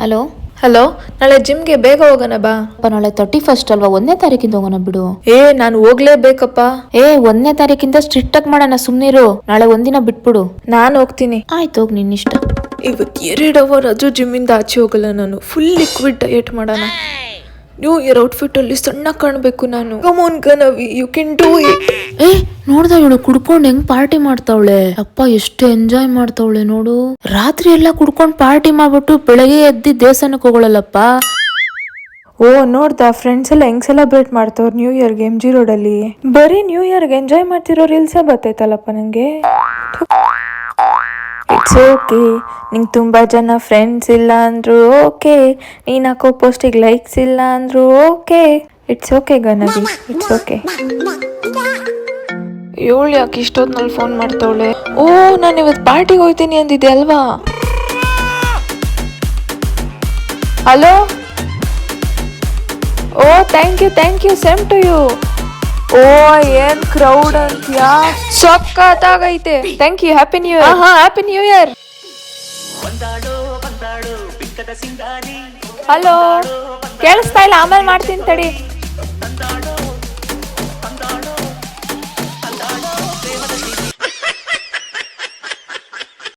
Hello hello, ನಾಳೆ ಜಿಮ್ಗೆ ಬೇಗ ಹೋಗೋಣ ಬಾ. ನಾಳೆ 31 ಅಲ್ವಾ, 1ನೇ ತಾರೀಕಿಂದ ಹೋಗೋಣ ಬಿಡು. ನಾನು ಹೋಗ್ಲೇಬೇಕಪ್ಪ. 1ನೇ ತಾರೀಕಿಂದ ಸ್ಟ್ರಿಕ್ಟ್ ಆಗಿ ಮಾಡೋಣ, ಸುಮ್ನಿರು. ನಾಳೆ ಒಂದಿನ ಬಿಟ್ಬಿಡು. ನಾನು ಹೋಗ್ತೀನಿ. ಆಯ್ತು, ಹೋಗಿ ನಿನ್ನಿಷ್ಟ. ಇವತ್ತು 2 ಅವರ್ ಅದು ಜಿಮ್ಮಿಂದ ಆಚೆ ಹೋಗಲ್ಲ ನಾನು. ಫುಲ್ ಲಿಕ್ವಿಡ್ ಡಯಟ್ ಮಾಡೋಣ. ನ್ಯೂ ಇಯರ್ ಔಟ್ಫಿಟ್ ಅಲ್ಲಿ ಸಣ್ಣ ಕಾಣಬೇಕು ನಾನು. Come on Ganavi, you can do it. ನೋಡ್ದ ಇವಳು ಕುಡ್ಕೊಂಡು ಹೆಂಗ್ ಪಾರ್ಟಿ ಮಾಡ್ತಾವಳೆ. ಅಪ್ಪ ಎಷ್ಟು ಎಂಜಾಯ್ ಮಾಡ್ತಾವಳೆ ನೋಡು. ರಾತ್ರಿ ಎಲ್ಲ ಕುಡ್ಕೊಂಡ್ ಪಾರ್ಟಿ ಮಾಡ್ಬಿಟ್ಟು ಬೆಳಗ್ಗೆ ಎದ್ದಿ ದೇವಸ್ಥಾನಕ್ಕೆ ಹೋಗಳಲ್ಲಪ್ಪ. ನೋಡ್ದ ಫ್ರೆಂಡ್ಸ್ ಎಲ್ಲ ಹೆಂಗ್ ಸೆಲೆಬ್ರೇಟ್ ಮಾಡ್ತವ್ರು ನ್ಯೂ ಇಯರ್ಗೆ MG ರೋಡಲ್ಲಿ. ಬರೀ ನ್ಯೂ ಇಯರ್ಗೆ ಎಂಜಾಯ್ ಮಾಡ್ತಿರೋ ರೀಲ್ಸೇ ಬರ್ತೈತಲ್ಲಪ್ಪ ನಂಗೆ. ಇಟ್ಸ್ ಓಕೆ, ನಿಂಗೆ ತುಂಬ ಜನ ಫ್ರೆಂಡ್ಸ್ ಇಲ್ಲ ಅಂದ್ರು ಓಕೆ, ನೀನು ಹಾಕೋ ಪೋಸ್ಟಿಗೆ ಲೈಕ್ಸ್ ಇಲ್ಲ ಅಂದ್ರು okay. It's okay Ganavi, it's okay. ಇವಳು ಯಾಕೆ ಇಷ್ಟೊತ್ತಿನಲ್ಲಿ ಫೋನ್ ಮಾಡ್ತಾವಳೆ? ನಾನು ಇವತ್ತು ಪಾರ್ಟಿಗೆ ಹೋಗ್ತೀನಿ ಅಂದಿದ್ದೆ ಅಲ್ವಾ? Hello, thank you same to you. ಏನ್ ಕ್ರೌಡ್ ಅಂತ್ಯಾ, ಸಕ್ಕತ್ತಾಗೈತೆ. Thank you, happy new year. Happy new year. Hello, ಕೇಳಿಸ್ತಾ ಇಲ್ಲ, ಆಮೇಲೆ ಮಾಡ್ತೀನಿ ತಡಿ.